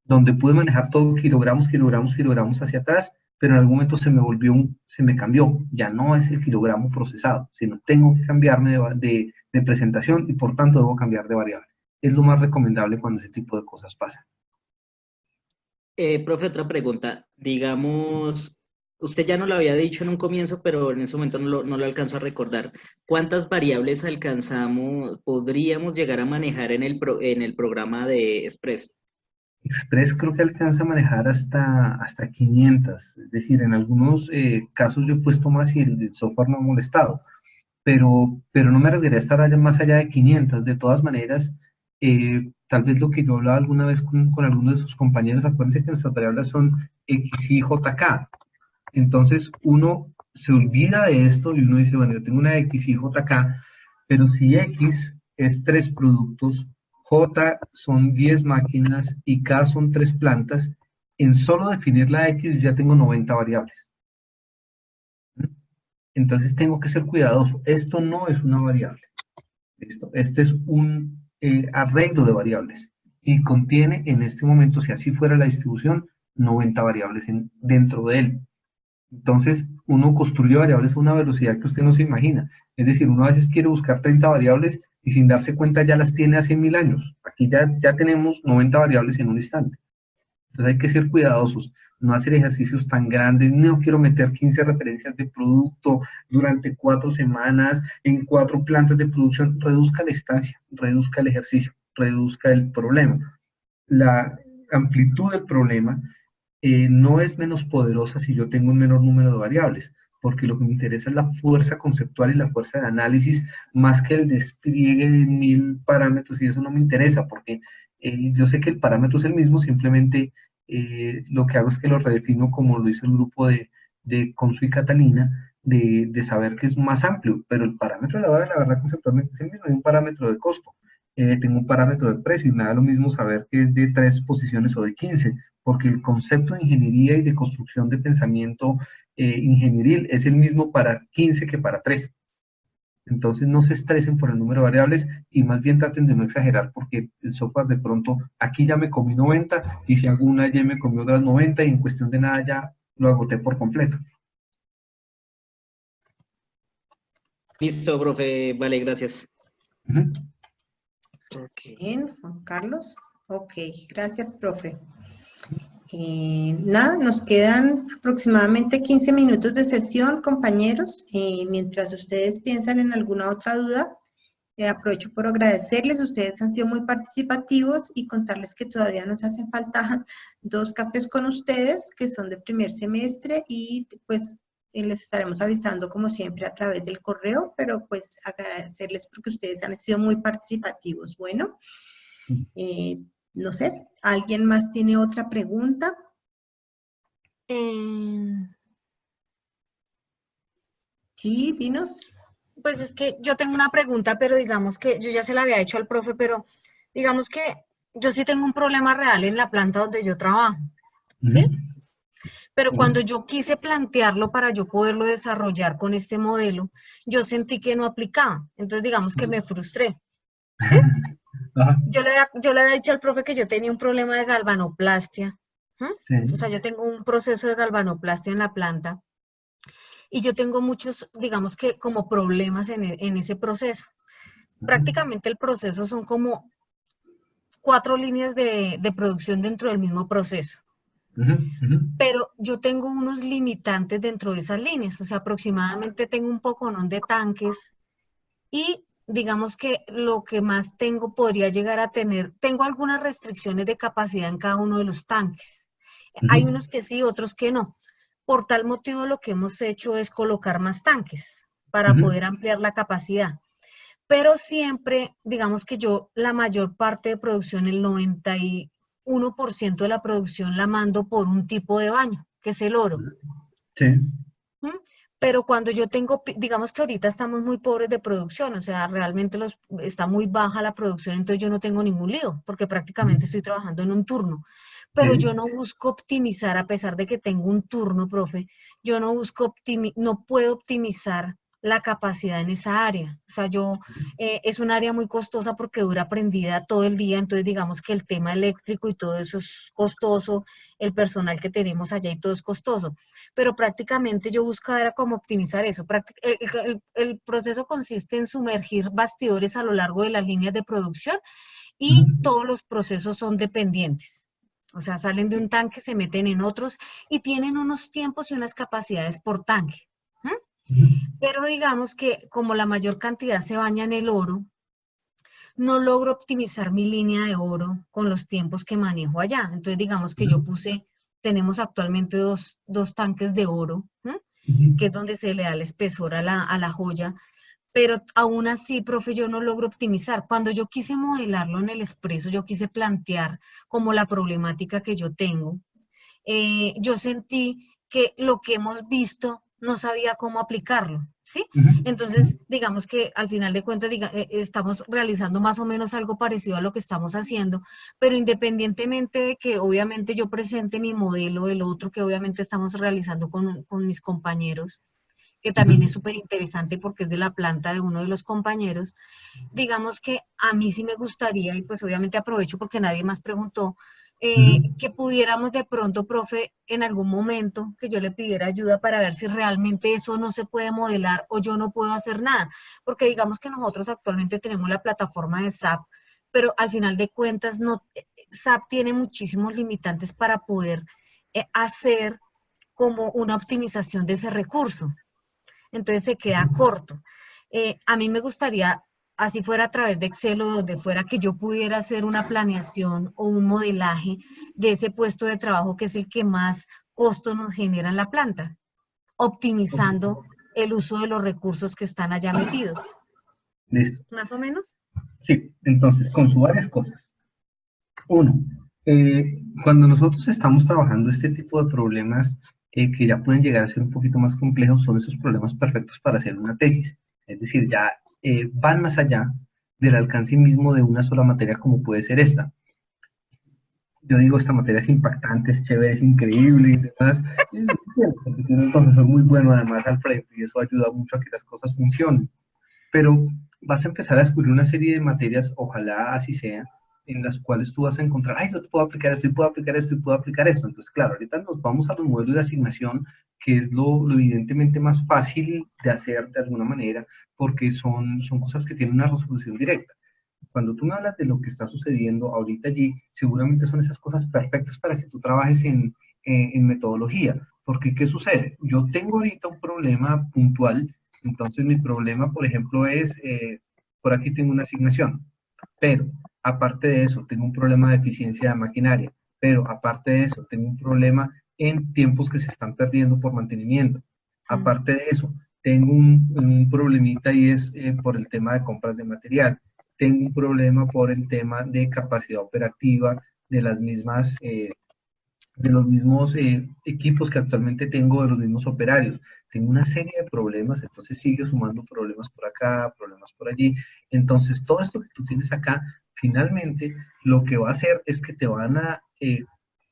donde pude manejar todo kilogramos, kilogramos, kilogramos hacia atrás, pero en algún momento se me cambió, ya no es el kilogramo procesado, sino tengo que cambiarme de presentación y por tanto debo cambiar de variable. Es lo más recomendable cuando ese tipo de cosas pasan. Profe, otra pregunta. Digamos, usted ya no lo había dicho en un comienzo, pero en ese momento no lo alcanzo a recordar. ¿Cuántas variables podríamos llegar a manejar en el programa de Express? Express creo que alcanza a manejar hasta 500, es decir, en algunos casos yo he puesto más y el software no ha molestado, pero no me arriesgaría a estar más allá de 500. De todas maneras, tal vez lo que yo hablaba alguna vez con algunos de sus compañeros, acuérdense que nuestras variables son X, Y, J, K. Entonces uno se olvida de esto y uno dice, bueno, yo tengo una X, Y, J, K, pero si X es 3 productos, J son 10 máquinas y K son 3 plantas, en solo definir la X ya tengo 90 variables. Entonces tengo que ser cuidadoso. Esto no es una variable. ¿Listo? Este es un arreglo de variables y contiene en este momento, si así fuera la distribución, 90 variables dentro de él. Entonces, uno construye variables a una velocidad que usted no se imagina. Es decir, uno a veces quiere buscar 30 variables y sin darse cuenta ya las tiene hace 1000 años. Aquí ya tenemos 90 variables en un instante. Entonces hay que ser cuidadosos, no hacer ejercicios tan grandes. No quiero meter 15 referencias de producto durante 4 semanas en 4 plantas de producción. Reduzca la estancia, reduzca el ejercicio, reduzca el problema. La amplitud del problema no es menos poderosa si yo tengo un menor número de variables, porque lo que me interesa es la fuerza conceptual y la fuerza de análisis, más que el despliegue de 1000 parámetros, y eso no me interesa, porque yo sé que el parámetro es el mismo, simplemente lo que hago es que lo redefino como lo hizo el grupo de Consu y Catalina, de saber que es más amplio, pero el parámetro de la verdad conceptualmente es el mismo. Hay un parámetro de costo, tengo un parámetro de precio, y me da lo mismo saber que es de 3 posiciones o de 15, porque el concepto de ingeniería y de construcción de pensamiento ingenieril es el mismo para 15 que para 3. Entonces no se estresen por el número de variables y más bien traten de no exagerar, porque el software de pronto, aquí ya me comí 90 y si hago una ya me comí otras 90 y en cuestión de nada ya lo agoté por completo. Listo, profe. Vale, gracias. Bien, Juan Carlos. Ok, gracias, profe. Nada, nos quedan aproximadamente 15 minutos de sesión, compañeros. Mientras ustedes piensan en alguna otra duda, aprovecho por agradecerles. Ustedes han sido muy participativos y contarles que todavía nos hacen falta 2 cafés con ustedes, que son de primer semestre, y pues les estaremos avisando como siempre a través del correo, pero pues agradecerles porque ustedes han sido muy participativos. Bueno, no sé, ¿alguien más tiene otra pregunta? Sí, dinos. Pues es que yo tengo una pregunta, pero digamos que yo ya se la había hecho al profe, pero digamos que yo sí tengo un problema real en la planta donde yo trabajo, ¿sí? Pero cuando yo quise plantearlo para yo poderlo desarrollar con este modelo, yo sentí que no aplicaba. Entonces, digamos que me frustré. ¿Sí? Yo le había dicho al profe que yo tenía un problema de galvanoplastia. Sí. O sea, yo tengo un proceso de galvanoplastia en la planta y yo tengo muchos, digamos que como problemas en ese proceso. Prácticamente el proceso son como 4 líneas de producción dentro del mismo proceso. Pero yo tengo unos limitantes dentro de esas líneas, o sea, aproximadamente tengo un poconón de tanques y digamos que lo que más tengo podría llegar a tener, tengo algunas restricciones de capacidad en cada uno de los tanques. Hay unos que sí, otros que no. Por tal motivo lo que hemos hecho es colocar más tanques para poder ampliar la capacidad. Pero siempre, digamos que yo la mayor parte de producción, el 91% de la producción la mando por un tipo de baño, que es el oro. Sí. Pero cuando yo tengo, digamos que ahorita estamos muy pobres de producción, o sea, realmente está muy baja la producción, entonces yo no tengo ningún lío, porque prácticamente estoy trabajando en un turno. Pero yo no busco optimizar, a pesar de que tengo un turno, profe, yo no busco no puedo optimizar la capacidad en esa área. O sea, es un área muy costosa porque dura prendida todo el día, entonces digamos que el tema eléctrico y todo eso es costoso, el personal que tenemos allá y todo es costoso, pero prácticamente yo buscaba era cómo optimizar eso. El proceso consiste en sumergir bastidores a lo largo de las líneas de producción y todos los procesos son dependientes. O sea, salen de un tanque, se meten en otros y tienen unos tiempos y unas capacidades por tanque. Pero digamos que como la mayor cantidad se baña en el oro, no logro optimizar mi línea de oro con los tiempos que manejo allá. Entonces, digamos que yo tenemos actualmente dos tanques de oro, que es donde se le da el espesor a la joya, pero aún así, profe, yo no logro optimizar. Cuando yo quise modelarlo en el expreso, yo quise plantear como la problemática que yo tengo, yo sentí que lo que hemos visto no sabía cómo aplicarlo, ¿sí? Entonces, digamos que al final de cuentas estamos realizando más o menos algo parecido a lo que estamos haciendo, pero independientemente de que obviamente yo presente mi modelo, el otro que obviamente estamos realizando con mis compañeros, que también es súper interesante porque es de la planta de uno de los compañeros, digamos que a mí sí me gustaría, y pues obviamente aprovecho porque nadie más preguntó, que pudiéramos de pronto, profe, en algún momento que yo le pidiera ayuda para ver si realmente eso no se puede modelar o yo no puedo hacer nada, porque digamos que nosotros actualmente tenemos la plataforma de SAP, pero al final de cuentas SAP tiene muchísimos limitantes para poder hacer como una optimización de ese recurso. Entonces se queda corto. A mí me gustaría, así fuera a través de Excel o donde fuera, que yo pudiera hacer una planeación o un modelaje de ese puesto de trabajo que es el que más costo nos genera en la planta, optimizando el uso de los recursos que están allá metidos. Listo. ¿Más o menos? Sí, entonces, con sus varias cosas. Uno, cuando nosotros estamos trabajando este tipo de problemas que ya pueden llegar a ser un poquito más complejos, son esos problemas perfectos para hacer una tesis. Es decir, ya van más allá del alcance mismo de una sola materia como puede ser esta. Yo digo, esta materia es impactante, es chévere, es increíble y demás. Porque tiene un profesor muy bueno además al frente y eso ayuda mucho a que las cosas funcionen. Pero vas a empezar a descubrir una serie de materias, ojalá así sea, en las cuales tú vas a encontrar, ay, yo te puedo aplicar esto, y puedo aplicar esto, y puedo aplicar esto. Entonces, claro, ahorita nos vamos a los modelos de asignación, que es lo evidentemente más fácil de hacer de alguna manera, porque son cosas que tienen una resolución directa. Cuando tú me hablas de lo que está sucediendo ahorita allí, seguramente son esas cosas perfectas para que tú trabajes en metodología. Porque, ¿qué sucede? Yo tengo ahorita un problema puntual. Entonces mi problema, por ejemplo, es, por aquí tengo una asignación, pero aparte de eso, tengo un problema de eficiencia de maquinaria, pero aparte de eso, tengo un problema en tiempos que se están perdiendo por mantenimiento. Aparte de eso, tengo un problemita y es por el tema de compras de material. Tengo un problema por el tema de capacidad operativa de las mismas... de los mismos equipos que actualmente tengo, de los mismos operarios. Tengo una serie de problemas, entonces sigue sumando problemas por acá, problemas por allí. Entonces, todo esto que tú tienes acá, finalmente, lo que va a hacer es que te van a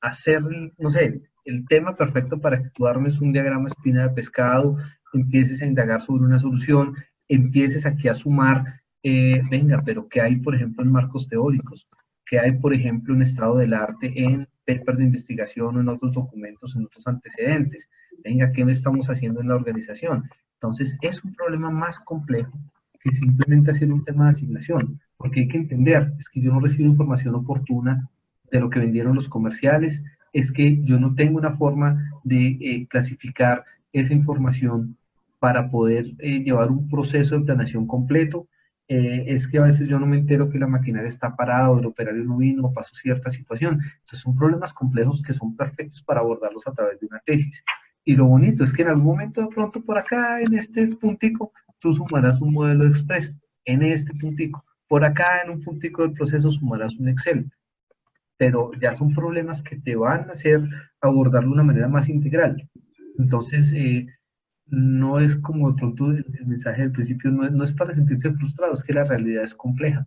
hacer, no sé, el tema perfecto para que tú armes un diagrama espina de pescado, empieces a indagar sobre una solución, empieces aquí a sumar, venga, pero ¿qué hay, por ejemplo, en marcos teóricos? ¿Qué hay, por ejemplo, en estado del arte, en papers de investigación o en otros documentos, en otros antecedentes? Venga, ¿qué estamos haciendo en la organización? Entonces, es un problema más complejo que simplemente hacer un tema de asignación, porque hay que entender, es que yo no recibo información oportuna de lo que vendieron los comerciales, es que yo no tengo una forma de clasificar esa información para poder llevar un proceso de planeación completo. Es que a veces yo no me entero que la maquinaria está parada o el operario no vino o pasó cierta situación. Entonces son problemas complejos que son perfectos para abordarlos a través de una tesis. Y lo bonito es que en algún momento de pronto por acá, en este puntico, tú sumarás un modelo Express, en este puntico. Por acá, en un puntico del proceso, sumarás un Excel. Pero ya son problemas que te van a hacer abordarlo de una manera más integral. Entonces, no es como de pronto el mensaje del principio, no es para sentirse frustrado, es que la realidad es compleja.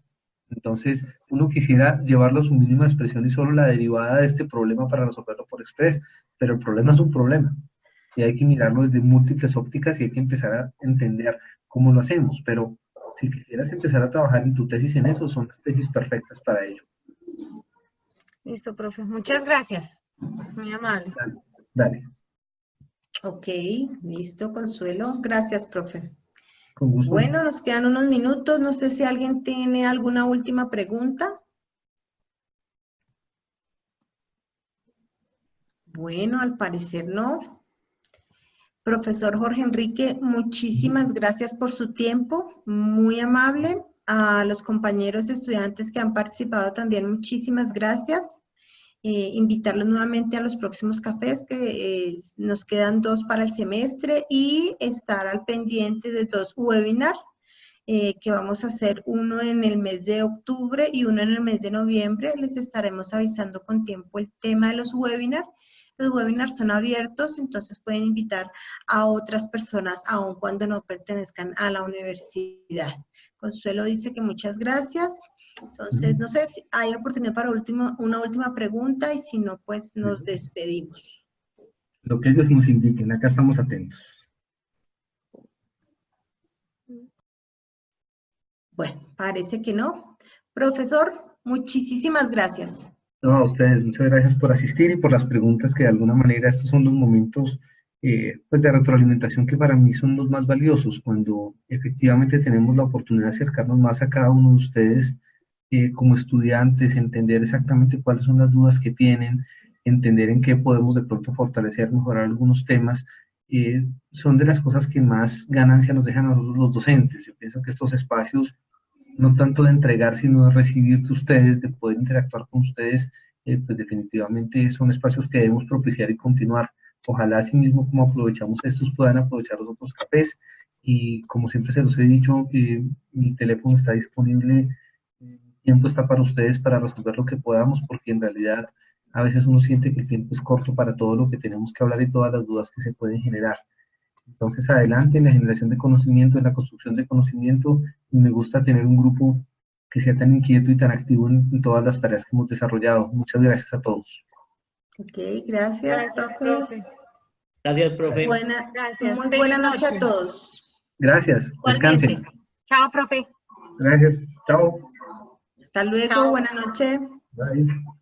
Entonces, uno quisiera llevarlo a su mínima expresión y solo la derivada de este problema para resolverlo por Express, pero el problema es un problema y hay que mirarlo desde múltiples ópticas y hay que empezar a entender cómo lo hacemos. Pero si quisieras empezar a trabajar en tu tesis en eso, son las tesis perfectas para ello. Listo, profe. Muchas gracias. Muy amable. Dale. Dale. Ok, listo, Consuelo. Gracias, profe. Con gusto. Bueno, nos quedan unos minutos. No sé si alguien tiene alguna última pregunta. Bueno, al parecer no. Profesor Jorge Enrique, muchísimas gracias por su tiempo, muy amable. A los compañeros estudiantes que han participado también, muchísimas gracias. Invitarlos nuevamente a los próximos cafés, que nos quedan 2 para el semestre, y estar al pendiente de 2 webinars que vamos a hacer, uno en el mes de octubre y uno en el mes de noviembre. Les estaremos avisando con tiempo el tema de los webinars. Los webinars son abiertos, entonces pueden invitar a otras personas aun cuando no pertenezcan a la universidad. Consuelo dice que muchas gracias. Entonces, no sé si hay oportunidad para una última pregunta, y si no, pues nos despedimos. Lo que ellos nos indiquen, acá estamos atentos. Bueno, parece que no. Profesor, muchísimas gracias. No, a ustedes, muchas gracias por asistir y por las preguntas, que de alguna manera estos son los momentos pues de retroalimentación que para mí son los más valiosos, cuando efectivamente tenemos la oportunidad de acercarnos más a cada uno de ustedes como estudiantes, entender exactamente cuáles son las dudas que tienen, entender en qué podemos de pronto fortalecer, mejorar algunos temas. Son de las cosas que más ganancia nos dejan a nosotros los docentes. Yo pienso que estos espacios, no tanto de entregar, sino de recibir de ustedes, de poder interactuar con ustedes, pues definitivamente son espacios que debemos propiciar y continuar. Ojalá así mismo como aprovechamos estos, puedan aprovechar los otros cafés, y como siempre se los he dicho, mi teléfono está disponible, el tiempo está para ustedes para resolver lo que podamos, porque en realidad a veces uno siente que el tiempo es corto para todo lo que tenemos que hablar y todas las dudas que se pueden generar. Entonces, adelante en la generación de conocimiento, en la construcción de conocimiento, y me gusta tener un grupo que sea tan inquieto y tan activo en todas las tareas que hemos desarrollado. Muchas gracias a todos. Ok, gracias, profe. Gracias, profe. Muy buena noche a todos. Gracias, descansen. Chao, profe. Gracias, chao. Hasta luego, Chao. buena noche. Bye.